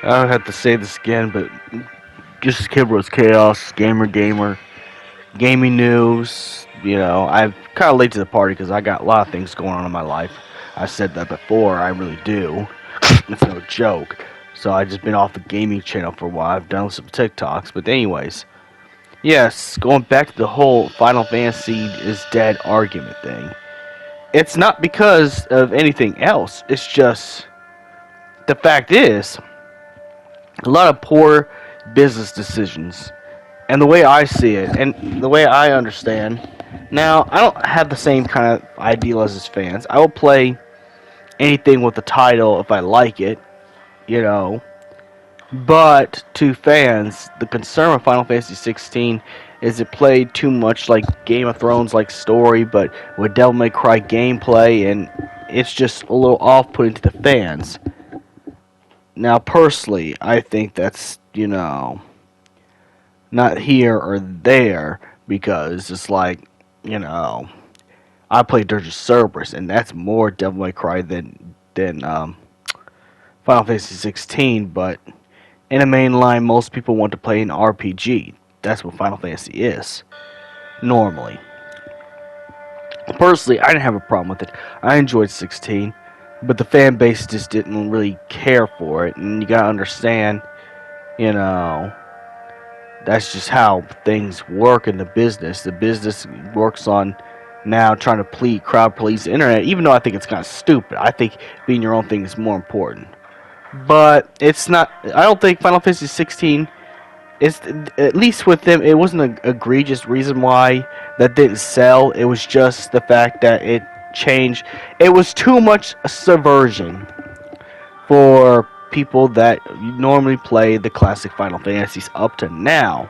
I don't have to say this again, but just Kid Bros Chaos, Gamer, gaming news. I'm kind of late to the party because I got a lot of things going on in my life. I said that before, I really do. It's no joke. So I just been off the gaming channel for a while. I've done some TikToks, but anyways, yes, going back to the whole Final Fantasy is dead argument thing. It's not because of anything else. It's just the fact is a lot of poor business decisions. And the way I see it, and the way I understand, now I don't have the same kind of ideal as his fans. I will play anything with the title if I like it, you know. But to fans, the concern with Final Fantasy 16 is it played too much like Game of Thrones like story, but with Devil May Cry gameplay, and it's just a little off-putting to the fans. Now, personally, I think that's, not here or there, because it's like, I play Dirge of Cerberus, and that's more Devil May Cry than Final Fantasy 16, but in a main line, most people want to play an RPG. That's what Final Fantasy is, normally. Personally, I didn't have a problem with it. I enjoyed 16, but the fan base just didn't really care for it, and you gotta understand, you know, that's just how things work in the business. The business works on now trying to crowd police the internet, even though I think it's kind of stupid. I think being your own thing is more important. But it's not. I don't think Final Fantasy 16 is, at least with them, it wasn't an egregious reason why that didn't sell. It was just the fact that it changed. It was too much subversion for people that normally play the classic Final Fantasies up to now.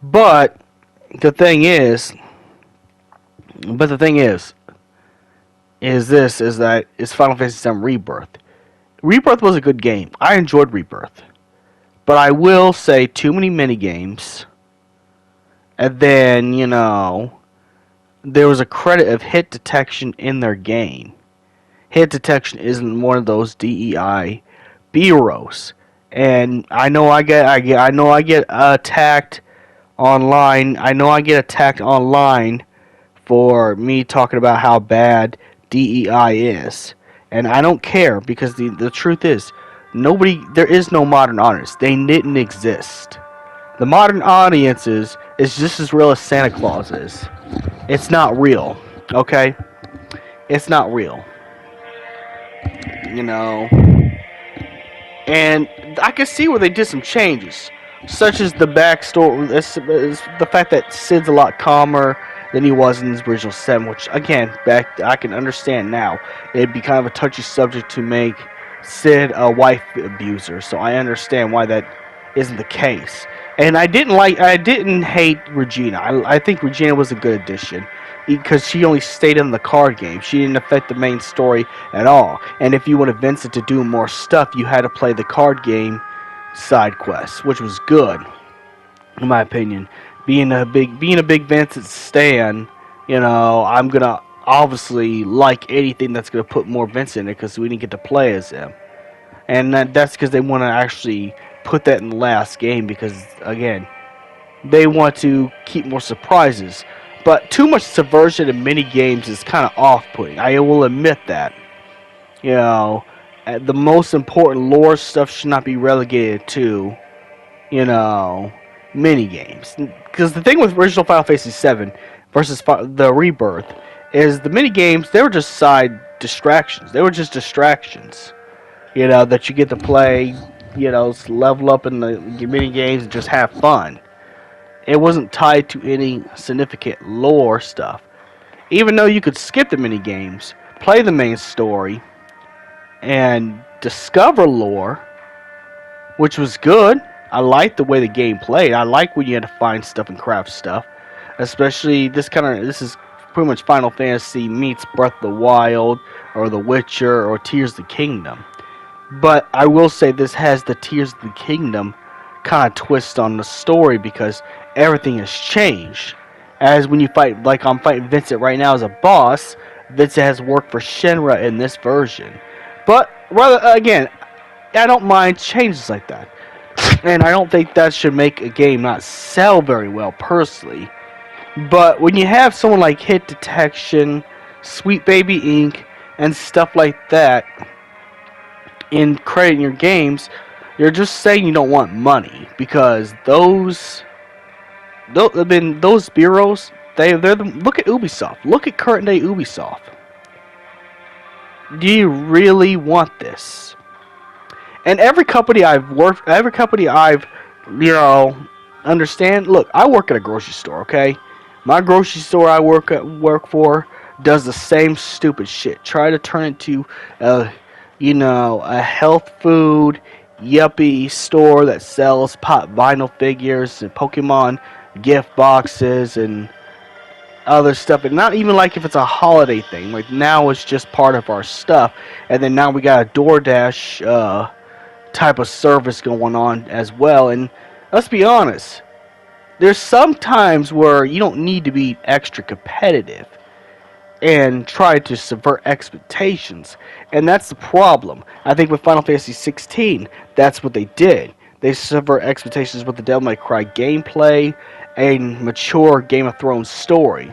But the thing is, is Final Fantasy VII Rebirth. Rebirth was a good game. I enjoyed Rebirth. But I will say too many minigames. And then, there was a credit of hit detection in their game. Hit detection isn't one of those DEI bureaus. And I know I get attacked online. I know I get attacked online for me talking about how bad DEI is. And I don't care, because the truth is, there is no modern audience. They didn't exist. The modern audience is just as real as Santa Claus is. It's not real, okay? It's not real. And I can see where they did some changes, such as the backstory, the fact that Sid's a lot calmer than he was in his original 7, which, again, I can understand now. It'd be kind of a touchy subject to make Sid a wife abuser, so I understand why that isn't the case. And I didn't hate Regina. I think Regina was a good addition, because she only stayed in the card game. She didn't affect the main story at all. And if you wanted Vincent to do more stuff, you had to play the card game side quests, which was good, in my opinion. Being a big Vincent stan, I'm gonna obviously like anything that's gonna put more Vincent in it, because we didn't get to play as him. And that's because they want to actually put that in the last game, because, again, they want to keep more surprises. But too much subversion in mini games is kind of off-putting. I will admit that. The most important lore stuff should not be relegated to, mini games. Because the thing with original Final Fantasy VII versus the Rebirth is the mini games, they were just side distractions. They were just distractions. That you get to play, level up in the mini games and just have fun. It wasn't tied to any significant lore stuff. Even though you could skip the mini games, play the main story, and discover lore, which was good. I liked the way the game played. I like when you had to find stuff and craft stuff, especially this is pretty much Final Fantasy meets Breath of the Wild or The Witcher or Tears of the Kingdom. But I will say this has the Tears of the Kingdom kind of twist on the story because everything has changed. As when you fight, like I'm fighting Vincent right now as a boss, Vincent has worked for Shenra in this version. But rather again, I don't mind changes like that, and I don't think that should make a game not sell very well personally. But when you have someone like Hit Detection, Sweet Baby Inc., and stuff like that in creating your games, you're just saying you don't want money because those bureaus look at Ubisoft. Look at current day Ubisoft. Do you really want this? And every company I've, understand. Look, I work at a grocery store. Okay, my grocery store I work for does the same stupid shit. Try to turn it to, a health food yuppie store that sells pop vinyl figures and Pokemon gift boxes and other stuff, and not even like if it's a holiday thing. Like now it's just part of our stuff, and then now we got a DoorDash type of service going on as well. And let's be honest, there's some times where you don't need to be extra competitive and try to subvert expectations, and that's the problem. I think with Final Fantasy 16, that's what they did. They subvert expectations with the Devil May Cry gameplay and mature Game of Thrones story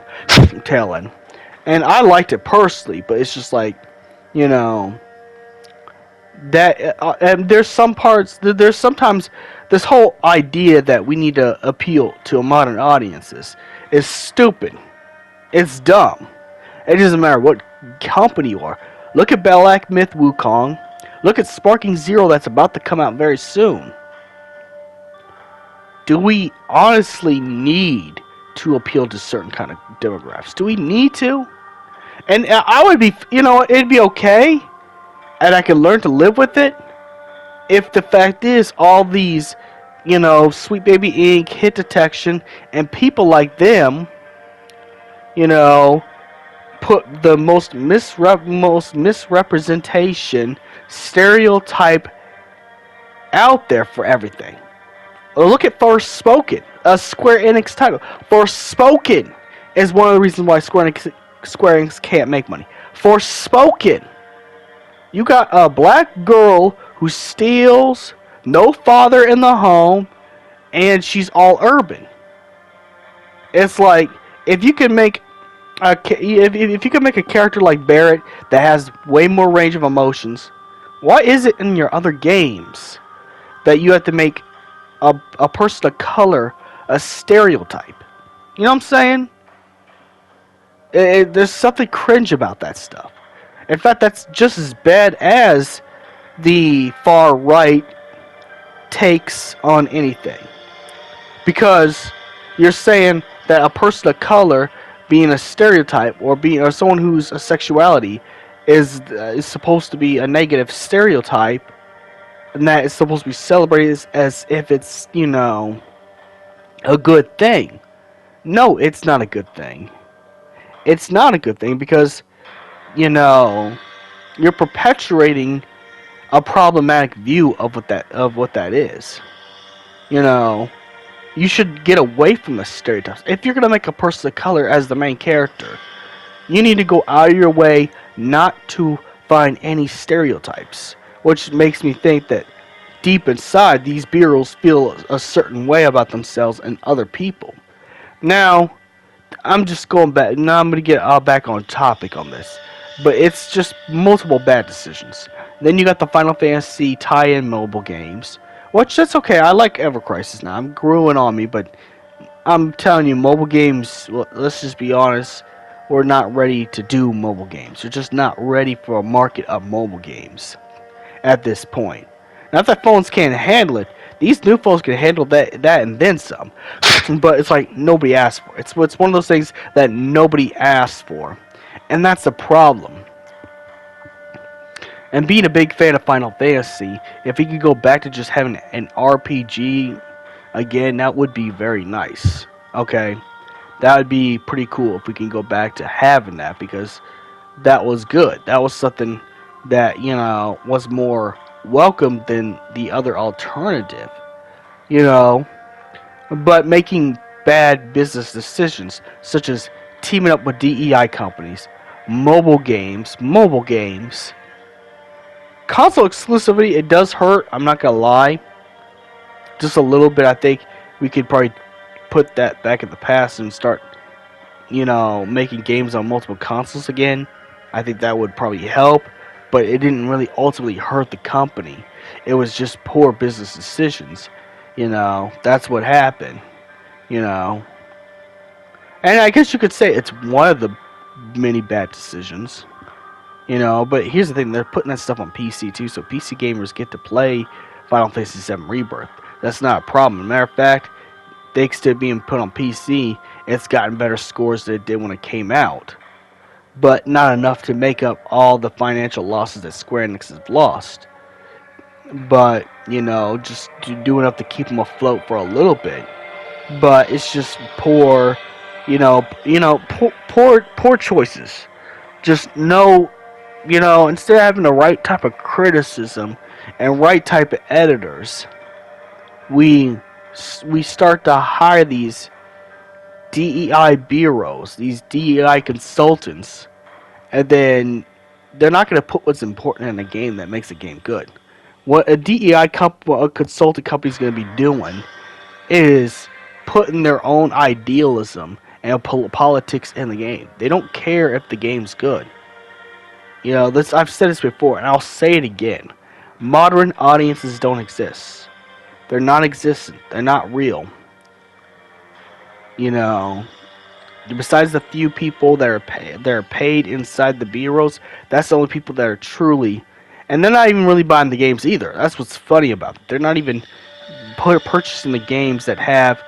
telling. And I liked it personally, but it's just like, you know, and there's sometimes this whole idea that we need to appeal to a modern audiences is stupid. It's dumb. It doesn't matter what company you are. Look at Belak Myth Wukong. Look at Sparking Zero that's about to come out very soon. Do we honestly need to appeal to certain kind of demographics? Do we need to? And I would be, it'd be okay, and I could learn to live with it if the fact is all these, Sweet Baby Inc., Hit Detection, and people like them, put the most misrepresentation stereotype out there for everything. Look at Forspoken, a Square Enix title. Forspoken is one of the reasons why Square Enix can't make money. Forspoken. You got a black girl who steals, no father in the home, and she's all urban. It's like if you can make if you can make a character like Barrett that has way more range of emotions, why is it in your other games that you have to make a person of color a stereotype? You know what I'm saying? There's something cringe about that stuff. In fact, that's just as bad as the far right takes on anything. Because you're saying that a person of color being a stereotype or someone who's a sexuality is supposed to be a negative stereotype, and that it's supposed to be celebrated as if it's, a good thing. No, it's not a good thing. It's not a good thing because, you're perpetuating a problematic view of what that is. You should get away from the stereotypes. If you're gonna make a person of color as the main character, you need to go out of your way not to find any stereotypes. Which makes me think that deep inside, these bureaus feel a certain way about themselves and other people. Now, I'm just going back. Now I'm gonna get back on topic on this, but it's just multiple bad decisions. Then you got the Final Fantasy tie-in mobile games, which that's okay. I like Ever Crisis now. I'm growing on me, but I'm telling you, mobile games. Well, let's just be honest. We're not ready to do mobile games. We're just not ready for a market of mobile games at this point. Not that phones can't handle it. These new phones can handle that and then some. But it's like nobody asked for it. It's one of those things that nobody asked for. And that's the problem. And being a big fan of Final Fantasy, if he could go back to just having an RPG again, that would be very nice. Okay, that would be pretty cool if we can go back to having that, because that was good. That was something that, was more welcome than the other alternative. You know, but making bad business decisions, such as teaming up with DEI companies, mobile games, console exclusivity, it does hurt. I'm not gonna lie, just a little bit. I think we could probably put that back in the past and start, making games on multiple consoles again. I think that would probably help, but it didn't really ultimately hurt the company. It was just poor business decisions. That's what happened. You know, and I guess you could say it's one of the many bad decisions. But here's the thing: they're putting that stuff on PC too, so PC gamers get to play Final Fantasy VII Rebirth. That's not a problem. As a matter of fact, thanks to it being put on PC, it's gotten better scores than it did when it came out. But not enough to make up all the financial losses that Square Enix has lost. But, just to do enough to keep them afloat for a little bit. But it's just poor, poor choices. Just no, instead of having the right type of criticism and right type of editors, we start to hire these DEI bureaus, these DEI consultants, and then they're not going to put what's important in a game that makes a game good. What a a consulting company is going to be doing is putting their own idealism and politics in the game. They don't care if the game's good. I've said this before, and I'll say it again. Modern audiences don't exist. They're non-existent. They're not real. You know, Besides the few people that are paid inside the bureaus, that's the only people that are truly, and they're not even really buying the games either. That's what's funny about it. They're not even purchasing the games that have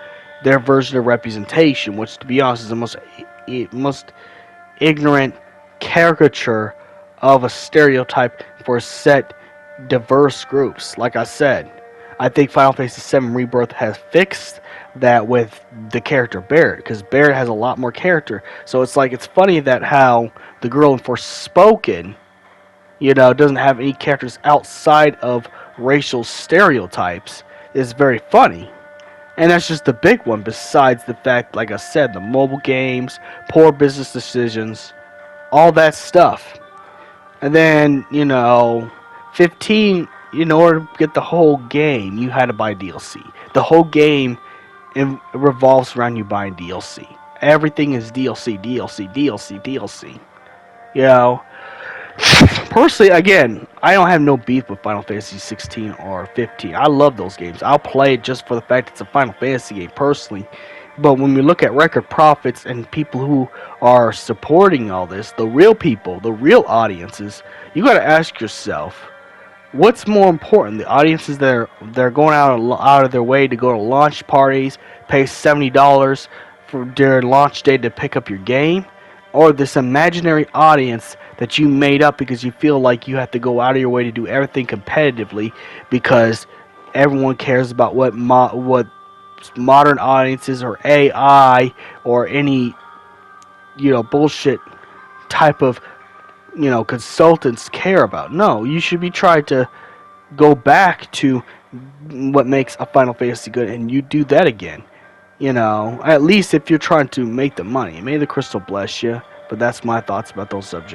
their version of representation, which, to be honest, is the most ignorant caricature of a stereotype for set diverse groups. Like I said, I think Final Fantasy VII Rebirth has fixed that with the character Barrett, because Barrett has a lot more character. So it's funny that how the girl in Forspoken, doesn't have any characters outside of racial stereotypes. Is very funny. And that's just the big one, besides the fact, like I said, the mobile games, poor business decisions, all that stuff. And then, 15, in order to get the whole game, you had to buy DLC. The whole game revolves around you buying DLC. Everything is DLC, DLC, DLC, DLC. Personally, again, I don't have no beef with Final Fantasy 16 or 15. I love those games. I'll play it just for the fact it's a Final Fantasy game, personally. But when we look at record profits and people who are supporting all this, the real people, the real audiences, you got to ask yourself, what's more important? The audiences that are going out of their way to go to launch parties, pay $70 for their launch day to pick up your game, or this imaginary audience that you made up because you feel like you have to go out of your way to do everything competitively because everyone cares about what modern audiences or AI or any bullshit type of consultants care about. No, you should be trying to go back to what makes a Final Fantasy good, and you do that again. At least if you're trying to make the money. May the crystal bless you, but that's my thoughts about those subjects.